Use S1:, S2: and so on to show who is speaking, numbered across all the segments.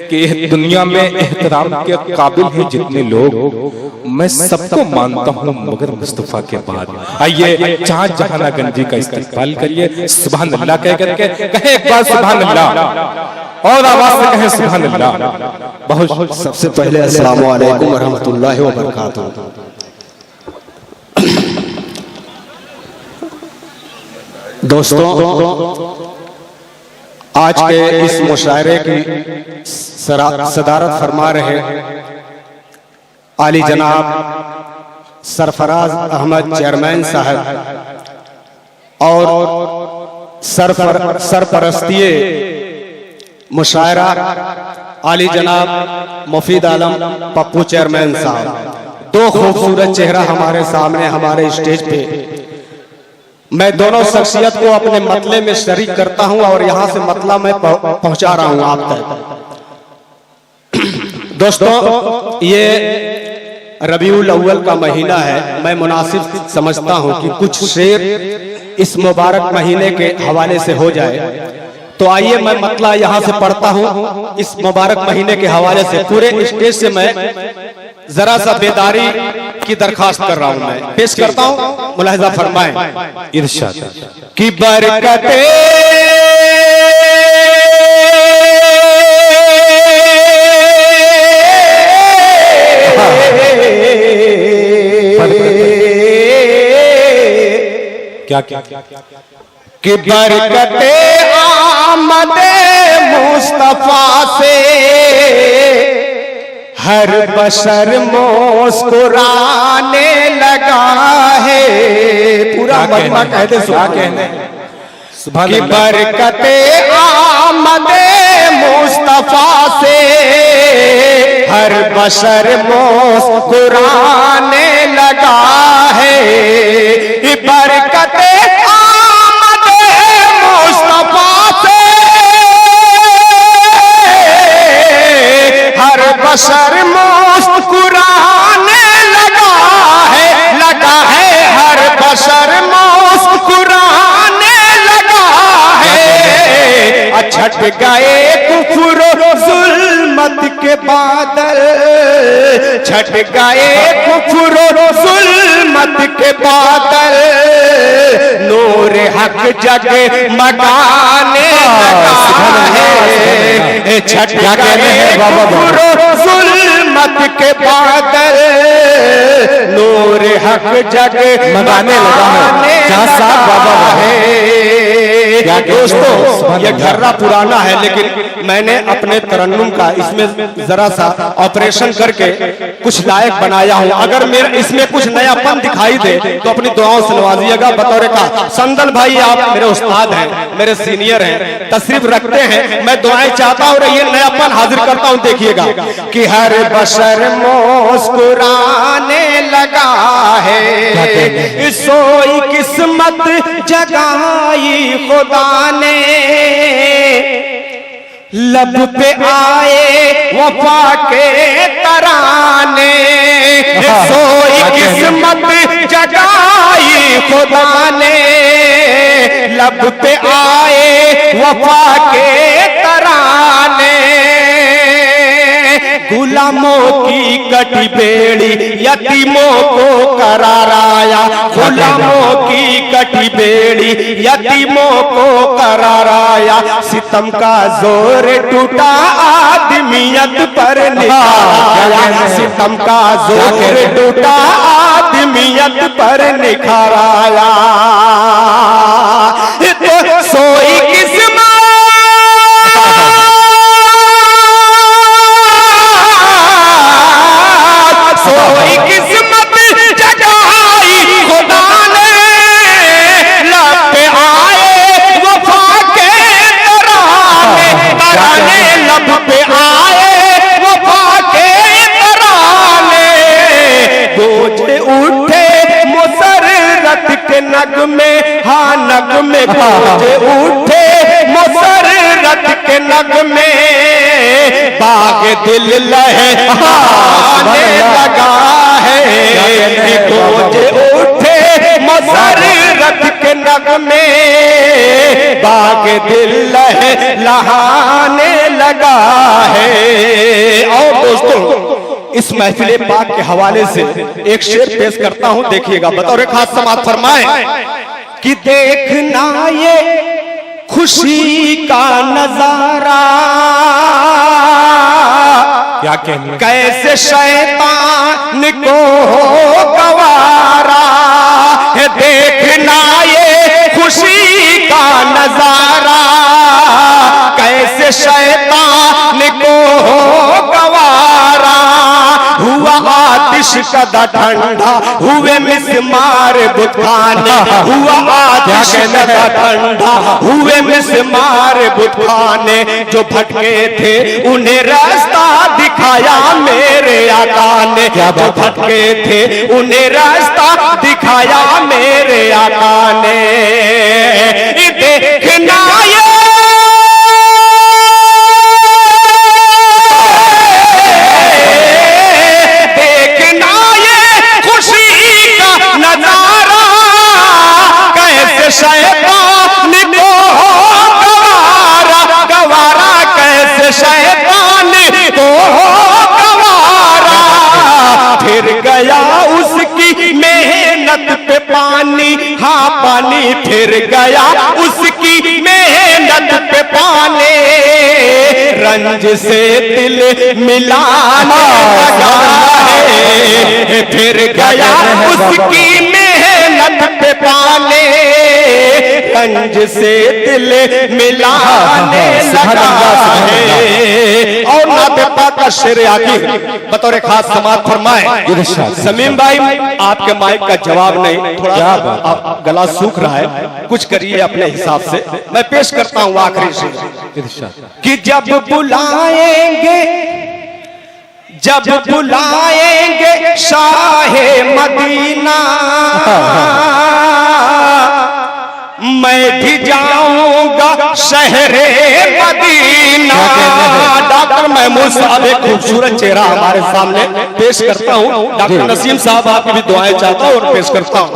S1: कि दुनिया में एहतराम के काबिल हैं जितने लोग, मैं सबको मानता हूं मगर मुस्तफा के बाद। आइए चाँद जहाना गंजी का इस्तेमाल करिए, सुभान अल्लाह कह करके कहे एक बार सुभान अल्लाह और आवाज से कहे सुभान अल्लाह। बहुत
S2: सबसे पहले अस्सलाम वालेकुम रहमतुल्लाहि व बरकातहू। दोस्तों, आज के इस मुशायरे की सदारत फरमा रहे आली जनाब सरफराज अहमद चेयरमैन साहब और सरपरस्तिये मुशायरा आली जनाब मुफीद आलम पप्पू चेयरमैन साहब। दो खूबसूरत चेहरा हमारे सामने हमारे स्टेज पे। मैं दोनों शख्सियत को अपने मतले में शरीक करता हूं और यहां से मतला मैं पहुंचा रहा हूं आप तक। दोस्तों, ये रबीउल अव्वल का महीना है। मैं मुनासिब समझता हूं कि कुछ शेर इस मुबारक महीने के हवाले से हो जाए, तो आइए मैं मतला यहां से पढ़ता हूं इस मुबारक महीने के हवाले से। पूरे स्टेज से मैं जरा सा बेदारी की दरखास्त कर रहा हूं, मैं पेश करता हूं, मुलाहिजा फरमाएं।
S1: इरशाद
S2: की बरकते
S1: क्या क्या
S2: कि बरकते आमदे मुस्तफा से हर बशर मुस्कुराने लगा है। पूरा मजमा कह दे कि बरकते आमदे मुस्तफा से हर बशर मुस्कुराने लगा है। बरकते आमदे मुस्तफा से हर बशर मुस्कुराने लगा है हर बशर मुस्कुराने लगा है। छट गए कुफ्र जुल्मत के बादल, छट गए कुफ्र जुल्मत के बादल, नूर हक जग मगाने लगा है। छट गए कुफ्र जुल्मत के बादल, नूर हक जग मगाने लगा है। दोस्तों, ये घर्रा पुराना है, लेकिन मैंने अपने तरन्नुम का इसमें जरा सा ऑपरेशन करके कुछ लायक बनाया हूं। अगर मेरे इसमें कुछ नयापन दिखाई दे तो अपनी दुआओं से नवाजिएगा। बतौर का संदल भाई, आप मेरे उस्ताद हैं, मेरे सीनियर हैं, तशरीफ रखते हैं। मैं दुआएं चाहता हूं और ये नयापन हाजिर करता हूं। देखिएगा कि हर बशर मुस्कुराने लगा है, सोई किस्मत जगाई खुदा ने, लब पे आए वफा के तराने, सोई किस्मत जगाई खुदा ने, लब पे आए वफा के तराने। गुलामों की कटी बेड़ी यतीमों को कराराया, गुलामों की कटी बेड़ी यतीमों को कराराया, सितम का जोर टूटा आदमियत पर निखाराया, सितम का जोर टूटा आदमियत पर निखाराया। तो सोई किस्मत किस्मत जगाई खुदा ने, लब पे आए वफा के तराने, तराने लब पे आए वफा के तराने, गूंज उठे मुसर्रत के नगमे, हाँ नगमे गूंज उठे मुसर्रत के नगमे, बाग दिल लहराने लगा है। गूंज उठे मुसर्रत के नगमे, बाग दिल लहराने लगा है। दोस्तों, इस महफिल पाक के हवाले से एक शेर पेश करता हूं, देखिएगा। बतौर खास समाअत फरमाए कि देखना ये खुशी का नजारा,
S1: क्या कहने,
S2: कैसे शैतान को हो गवारा है। देखना ये खुशी का नजारा, कैसे शैतान को हो गवारा। हुआ आतिश कदा ठंडा, हुए मिसमार बुतखाने। हुआ आतिश कदा ठंडा, हुए मिसमार बुतखाने। जो भटके थे उन्हें रास्ता दिखाया मेरे आका ने। जो भटके थे उन्हें रास्ता दिखाया मेरे आका ने। देखना ये शैतान को हो गवारा, गवारा कैसे शैतान को हो गवारा। फिर गया उसकी मेहनत पे पानी, हाँ पानी फिर गया उसकी मेहनत पे पानी। रंज से दिल मिलाने लगा है, फिर गया उसकी मेहनत पे पानी। रंज से दिल मिलाने लगा है। और नाते पाक का शेर आखिर बतौर खास समाअत फरमाए। समीम भाई, आपके माइक का जवाब नहीं, थोड़ा गला सूख रहा है, कुछ करिए अपने हिसाब से। मैं पेश करता हूं आखिरी शेर कि जब बुलाएंगे, जब बुलाएंगे शाहे मदीना, मैं भी जाऊंगा शहरे मदीना। डॉक्टर महमूद साहब, एक खूबसूरत चेहरा हमारे सामने पेश करता हूं। डॉक्टर नसीम साहब, आपकी भी दुआएं चाहता हूं और पेश करता हूं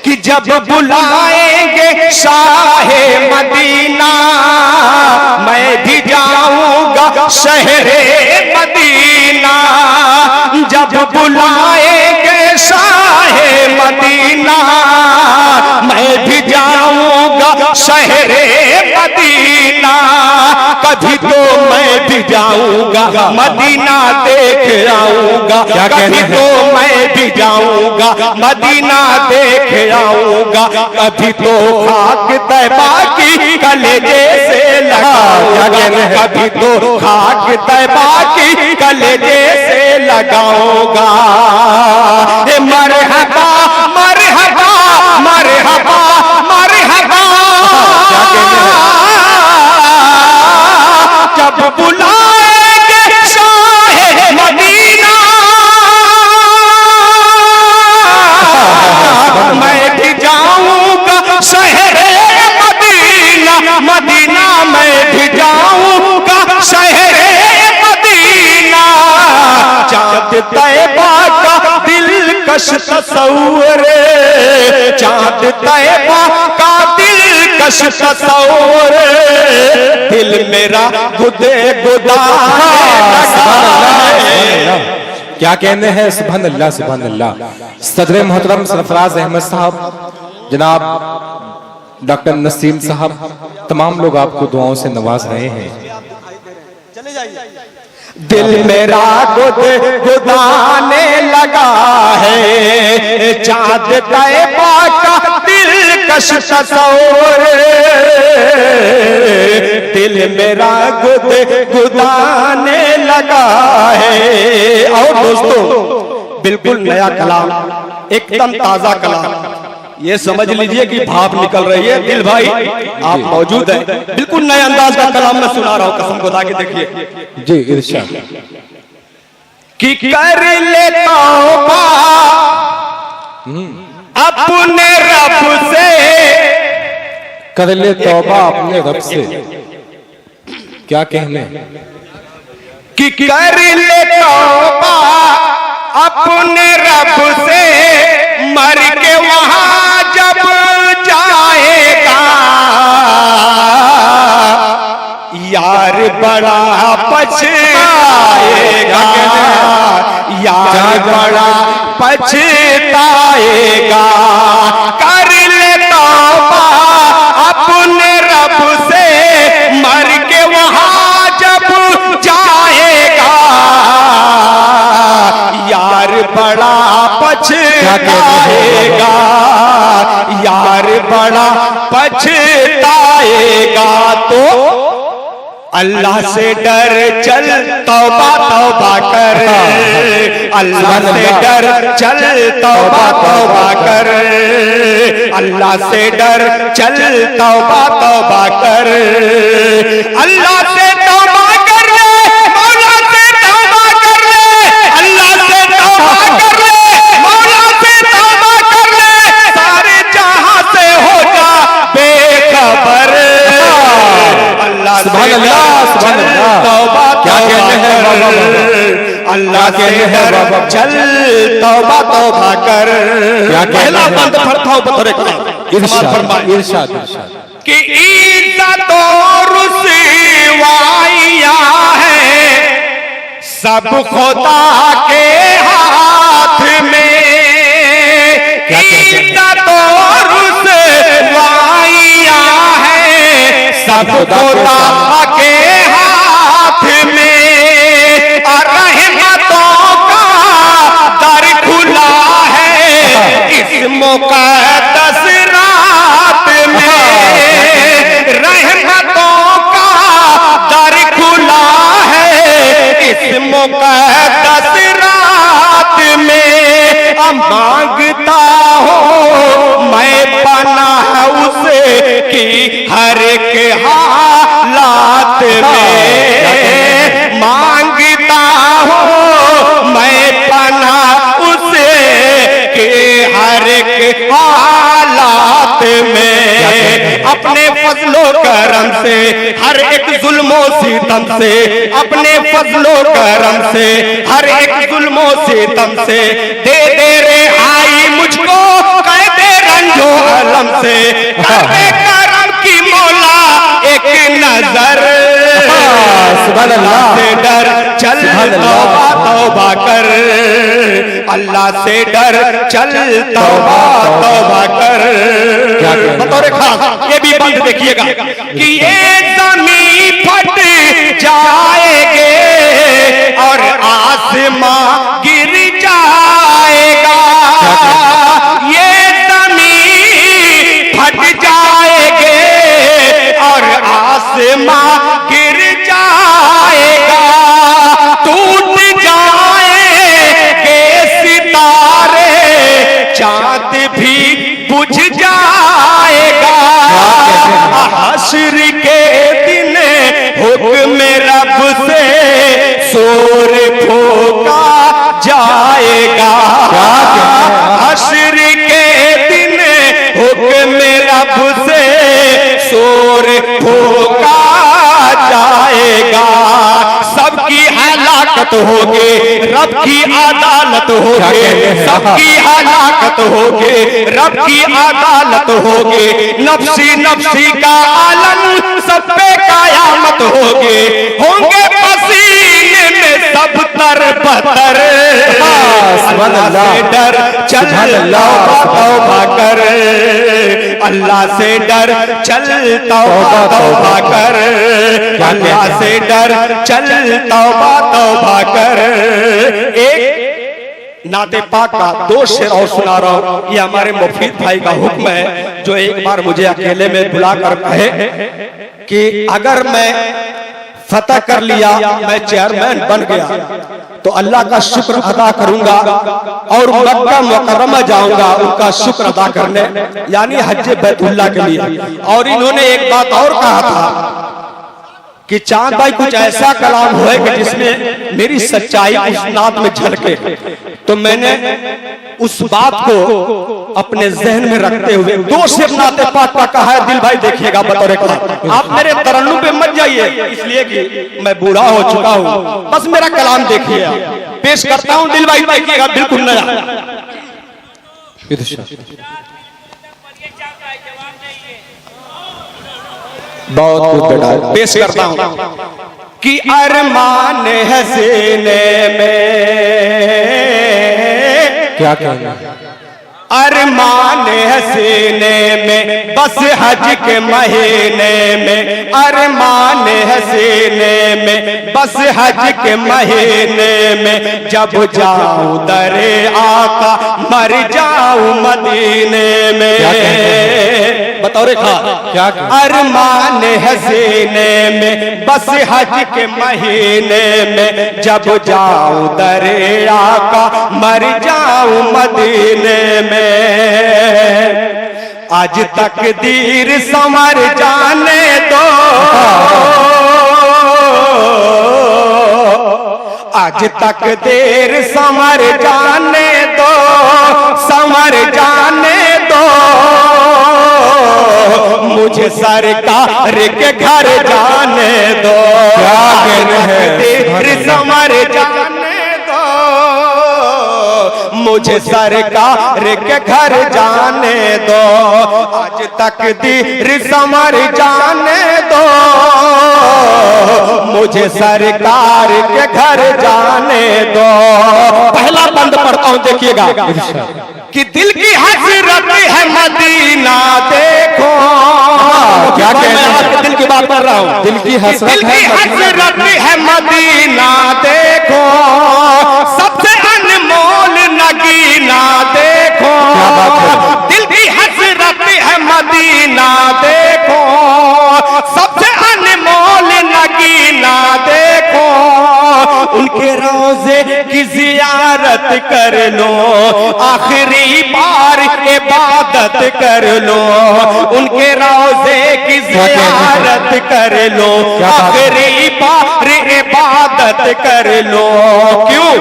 S2: कि जब बुलाएंगे शाहे मदीना, मैं भी जाऊंगा शहरे मदीना। जब बुलाएंगे शाहे मदीना, मैं भी जाऊंगा शहरे मदीना। कभी तो मैं भी जाऊंगा मदीना देख आऊंगा। कभी तो मैं भी जाऊंगा मदीना देख आऊंगा। कभी तो खाक तैबा की कलेजे से लगाऊंगा। कभी तो खाक तैबा की कलेजे से लगाऊंगा। मरहबा मरहबा मरहबा मरहबा, जब बुलाएंगे शाहे मदीना, मैं भी जाऊंगा शहरे मदीना। मदीना मैं भी जाऊंगा शहरे मदीना। चाँद तैबा का दिलकश तस्वुर, चाँद तैबा का दिलकश तस्वुर, दिल मेरा गुदे गुदा।
S1: क्या कहने हैं, सुभान अल्लाह सुभान अल्लाह। सदर मोहतरम सरफराज अहमद साहब, जनाब डॉक्टर नसीम साहब, तमाम लोग आपको दुआओं से नवाज रहे हैं।
S2: दिल मेरा गुदाने लगा है, चाँद तैबा का दिलकश तस्वुर, दिल मेरा गुदाने लगा है। और दोस्तों, बिल्कुल नया कलाम, एकदम ताजा कलाम, ये समझ लीजिए कि भाप निकल रही है। दिल भाई आप मौजूद हैं, बिल्कुल नए अंदाज का कलाम मैं सुना रहा हूं, कसम खुदा की। देखिए
S1: जी, इरशाद
S2: कि कर लेता तौबा अपने रब से,
S1: कर ले तौबा अपने रब से। क्या कहने,
S2: कि कर ले तौबा अपने रब से, मर के वहां जब जाएगा यार बड़ा पछताएगा। बड़ा पछताएगा। कर ले तौबा अपने रब से, मर के वहां जब जाएगा, यार बड़ा पछताएगा, यार बड़ा पछताएगा। तो अल्लाह से डर चल तौबा तौबा कर, अल्लाह से डर चल तौबा तौबा कर, अल्लाह से डर चल तौबा तौबा कर, अल्लाह से तौबा कर ले, मौला से तौबा कर ले, अल्लाह से तौबा कर ले, मौला से तौबा कर ले, सारे जहां से हो जा बेखबर। अल्लाह से तौबा तौबा कर, अल्लाह से डर चल तौबा तौबा कर। पहला बंद फरमाओ बतौरे
S1: इरशाद
S2: कि इज्जत और रुसवाइयां है सब खुदा के हाथ में, इज्जत और रुसवाइयां है सब खुदा के हाथ में, और रहमतों का दर खुला है इस मुक़द्दस रात में, रहमतों का दर खुला है इस मुक़द्दस रात में। मांगता हूँ मैं पनाह उसे की हर एक हालात में, मांगता हूँ मैं पनाह उसे की हर एक हालात में। अपने फजलो करम से हर एक जुल्मों सितम से, अपने फजलो करम से हर एक जुल्मों सितम से दे दे रे आई मुझको कहते रंजो अलम से, करते करम की मौला एक नजर। अल्लाह से डर चल तौबा तौबा कर, अल्लाह से डर चल तौबा तौबा कर। बतौर खास ये भी बंद देखिएगा कि ये ज़मीन फट जाएंगे और आसमां गिर जाएगा, ये ज़मीन फट जाएंगे और आसमां गिर जाएगा, टूट जाएंगे सितारे चांद भी बुझ जाएगा, हश्र के दिन हुक्म रब से शोर फूका जाएगा, हश्र के दिन हुक्म रब से शोर फूका जाएगा। सबकी हलाकत होगी रब की अदालत होगी, सबकी हलाकत होगी रब की अदालत होगी, नफ्सी नफ्सी का आलम सब पे कयामत होगी, होंगे पसीने में सब तर बतर। अल्लाह से डर चल तौबा तौबा कर, अल्लाह से डर चल तौबा तौबा कर, अल्लाह से डर चल तौबा तौबा कर। एक नाते पाक का दो शेर और सुना रहा हूं, ये हमारे मुफीद भाई का हुक्म है जो एक बार मुझे अकेले में बुलाकर कहे कि अगर मैं फतह कर लिया, मैं चेयरमैन बन गया तो अल्लाह का शुक्र अदा करूंगा और मक्का मुकर्रमा जाऊंगा उनका शुक्र अदा करने, यानी हज बैतुल्ला के लिए। और इन्होंने एक बात और कहा था कि चांद भाई कुछ ऐसा कलाम होए कि जिसमें मेरी सच्चाई उस नात में झलके, तो मैंने उस बात को अपने जहन में रखते हुए दो शेर नाते पाक का कहा है। दिल भाई देखिएगा बतौर कलाम, आप मेरे तरन्नुम पे मत जाइए इसलिए कि मैं बूढ़ा हो चुका हूं, बस मेरा कलाम देखिए, पेश करता हूं। दिल भाई देखिएगा बिल्कुल नया। बहुत बेटा पेश करता हूं कि अरमान है सीने में
S1: क्या कहना?
S2: अरमान है सीने में बस हज के महीने में, अरमान है सीने में बस हज के महीने में, जब जाऊं दरे आका मर जाऊं मदीने में। बताओ रेखा
S1: क्या?
S2: अरमान है सीने में बस हज के महीने में, जब जाऊं दरे आका मर जाऊं मदीने में। आज तकदीर संवर जाने दो, आज तकदीर संवर जाने दो, संवर जाने दो, मुझे सरकार के घर जाने दो।
S1: क्या कहना है?
S2: तकदीर संवर जाने दो, मुझे सरकार के घर जाने दो। आज तकदीर संवर जाने दो, मुझे सरकार के घर जाने दो। पहला बंद पढ़ता हूं, देखिएगा कि दिल की हसरत है मदीना देखो।
S1: क्या कहना है?
S2: दिल की बात कर रहा हूं।
S1: दिल की हसरत
S2: है मदीना देखो, सबसे अनमोल नगीना देखो।
S1: क्या बात है?
S2: दिल की हसरत है मदीना देखो, सबसे अनमोल नगीना देखो। उनके रोजे की जियारत कर लो, आखिरी बार इबादत कर लो। उनके रोजे की जियारत कर लो, आखिरी बार इबादत कर लो। क्यों?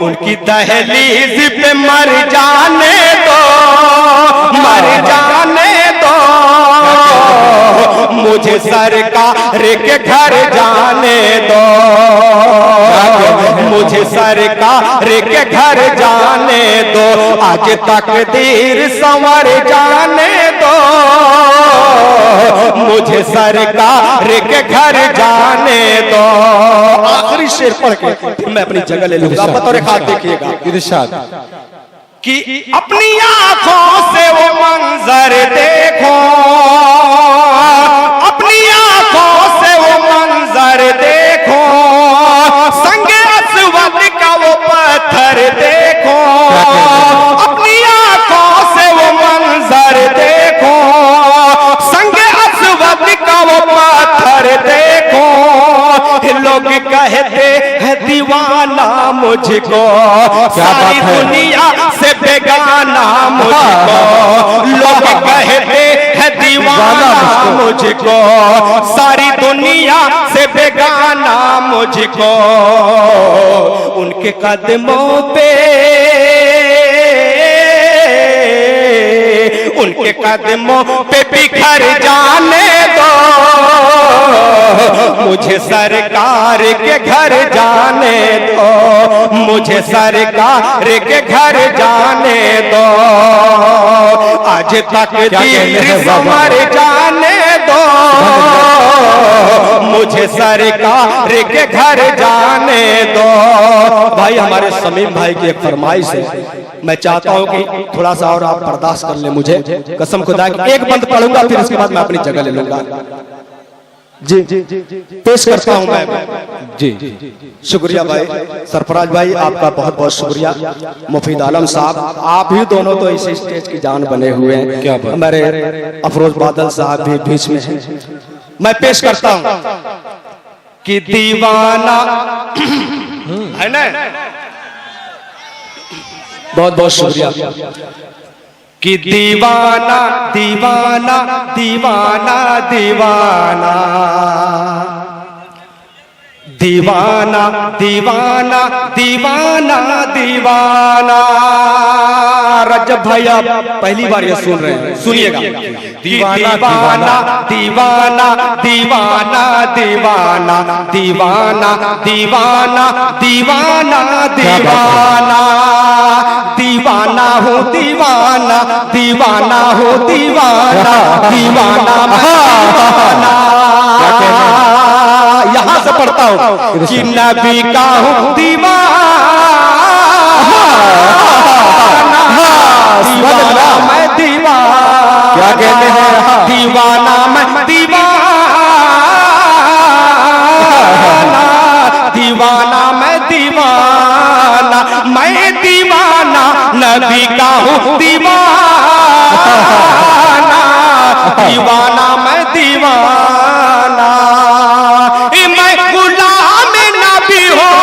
S2: उनकी दहलीज पे मर जाने दो, मर जाने दो, मुझे सरकार के घर जाने दो। मुझे सरकार के घर जाने दो। आज तकदीर संवर जाने दो, मुझे सरकार के घर जाने दो। आखिरी शेर पढ़ के फिर मैं अपनी जगह ले लूंगा। बतौर खास देखिएगा
S1: इरशाद
S2: कि अपनी आंखों से वो मंजर देखो, अपनी आंखों से वो मंजर देखो, संगे अस्वद का वो पत्थर देखो। अपनी आंखों से वो मंजर देखो, संगे अस्वद का वो पत्थर देखो। लोग कहते हैं दीवाना मुझको, सारी दुनिया से बेगाना मुझको। लोग कहते हैं दीवाना मुझको, सारी दुनिया से बेगाना मुझको। उनके कदमों पे, उनके कदमों पे बिखर जाने दो, मुझे सरकार के घर जाने दो। मुझे सरकार के घर जाने दो। आज तकदीर संवर जाने दो, मुझे सरकार के घर जाने दो। भाई हमारे समीम भाई की एक फरमाइश है, मैं चाहता हूं कि थोड़ा सा और आप बर्दाश्त कर ले मुझे। कसम खुदा की एक बंद पढ़ूंगा, फिर उसके बाद मैं अपनी जगह ले लूंगा। जी पेश करता हूं मैं।
S1: जी
S2: शुक्रिया भाई सरफराज भाई, आपका बहुत बहुत शुक्रिया। मुफीद आलम साहब, आप ही दोनों तो इस स्टेज की जान बने हुए हैं।
S1: क्या बात?
S2: हमारे अफरोज बादल साहब भी बीच में हैं। मैं पेश करता हूं कि दीवाना है ना, बहुत बहुत शुक्रिया। कि दीवाना दीवाना दीवाना दीवाना दीवाना दीवाना दीवाना दीवाना। रजब भैया पहली बार ये सुन रहे हैं, सुनिएगा। दीवाना दीवाना दीवाना दीवाना दीवाना दीवाना दीवाना दीवाना दीवाना दीवाना हूँ दीवाना, दीवाना हूँ दीवाना, दीवाना यहाँ से पढ़ता हूँ कि नबी का हूँ दीवाना, क्या कहते हैं? दीवाना मैं दीवाना, दीवाना मैं दीवाना, मैं दीवाना नबी का हूँ दीवाना, दीवाना मैं दीवाना, मैं गुलाम नबी हूँ,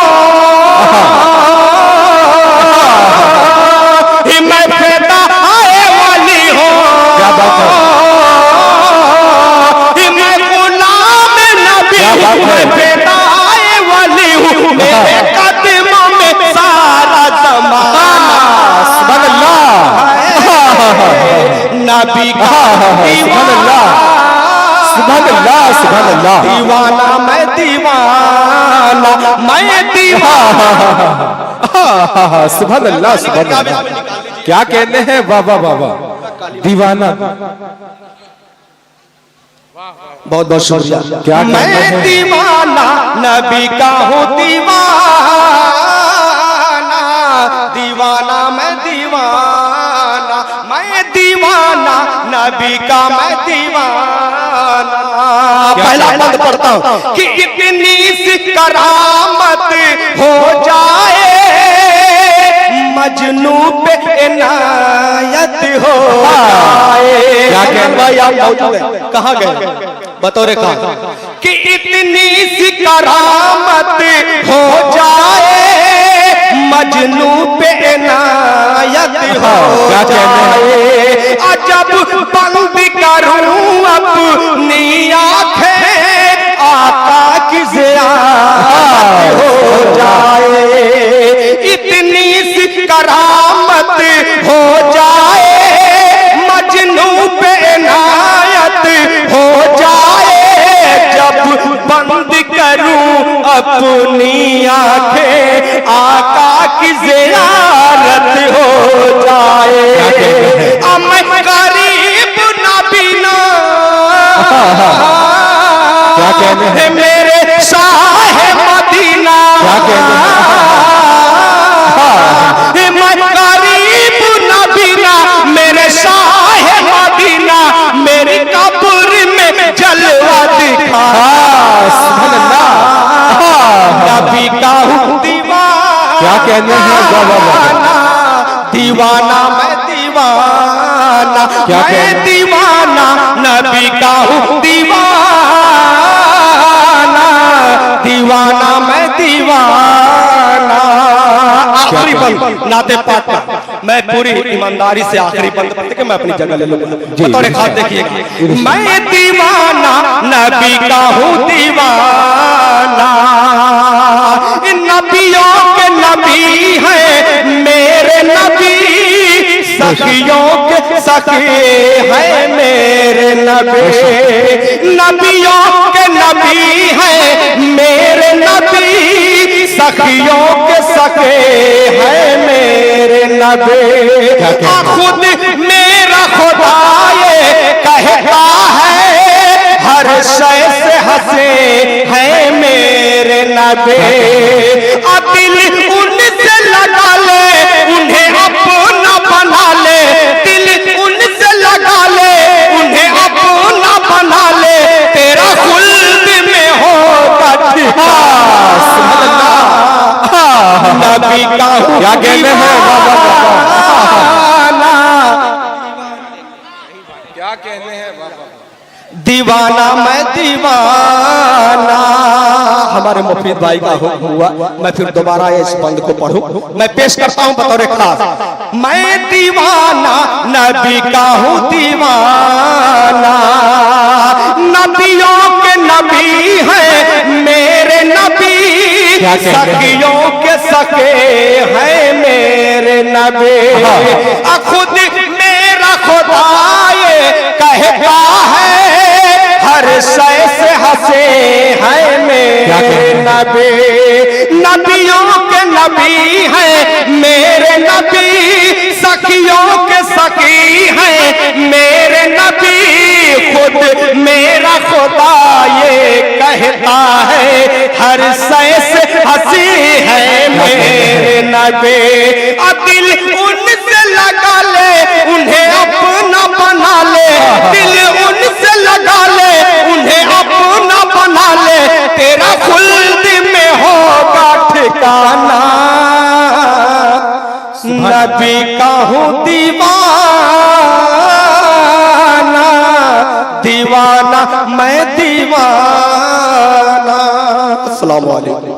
S2: मैं फिदा वाली हूँ, मैं गुलाम नबी हूँ, मैं फिदा वाली हूँ, मेरे कदमों में सारा ज़माना। सुभान अल्लाह, नबी का दीवाना, सुभान अल्लाह, सुभान अल्लाह, दीवाना मैं दीवाना, मैं दीवाना,
S1: सुभान अल्लाह, सुभान अल्लाह। क्या कहते हैं? वाह वाह वाह वाह, दीवाना।
S2: बहुत बहुत शुक्रिया।
S1: क्या
S2: मैं दीवाना नबी का हूँ दीवाना, दीवाना मैं दीवाना, मैं दीवाना नबी का मैं दीवाना। पहला बंद पढ़ता हूँ कि इतनी सी करामत हो जाए, मजनू पे इनायत हो जाए।
S1: क्या कहते
S2: भाई आप मौजूद हैं, कहाँ गए? बतौरे कहा कि इतनी सी करामत हो जाए, मजनू पे इनायत हो जाए। अजब बंद करूं अपनी आंखें, आका की ज़ियारत हो जाए। इतनी सी करामत हो जाए, मजनू पे इनायत हो जाए। जब बंद करूं अपनी आंखें, आका की ज़ियारत हो जाए। मैं गरीब नबी ना,
S1: क्या कहते हैं?
S2: मेरे शाह मदीना,
S1: क्या कहते हैं?
S2: मैं गरीब नबी ना, मेरे शाह मदीना, मेरी कब्र में जलवा दिखा।
S1: सुभान अल्लाह,
S2: नबी का हूँ दीवाना।
S1: क्या कहते हैं? वाह वाह वाह,
S2: दीवाना मैं दीवाना,
S1: क्या कहते
S2: मैं
S1: हैं?
S2: दीवाना नबी का हूँ दीवाना, दीवाना मैं दीवाना। आखिरी बंद नाते पाक का, मैं पूरी ईमानदारी से आखिरी बंद पढ़ के मैं अपनी जगह ले लूंगा। बतौर खास देखिए, मैं दीवाना नबी का हूँ दीवाना, नबियों के नबी है मेरे नबी, सखियों के सखी है मेरे नबी, नबियों के नबी है मेरे नबी, सखियों के सखे है मेरे नबी। खुद मेरा खुदा ये कहता है, हर शय से हंसे है मेरे नबी। दिल उनसे लगा ले, उन्हें अपना बना ले, दिल उनसे लगा ले, उन्हें अपना बना ले, तेरा खुल्द में होगा ठिकाना। नबी का
S1: क्या कहते हैं? क्या कहते हैं?
S2: दीवाना मैं दीवाना। हमारे मुफीद भाई का हुक्म हुआ, मैं फिर दोबारा इस बंद को पढ़ूं। मैं पेश करता हूं बतौर खास, मैं दीवाना नबी का हूं दीवाना, नबियों के नबी है मेरे नबी, सखियों के सखे है मेरे नबी। खुद मेरा खुदा ये कहता है, हर शय से हंसे है मेरे नबी, नबियों के नबी है मेरे नबी, सखियों के सखी है मेरे नबी। खुद मेरा खुदा ये कहता है, हर शय से हंसी है मेरे नबी। दिल उनसे लगा ले, उन्हें अपना बना ले, मर्दाना, नबी का हूँ दीवाना, दीवाना मैं दीवाना। अस्सलाम वालेकुम।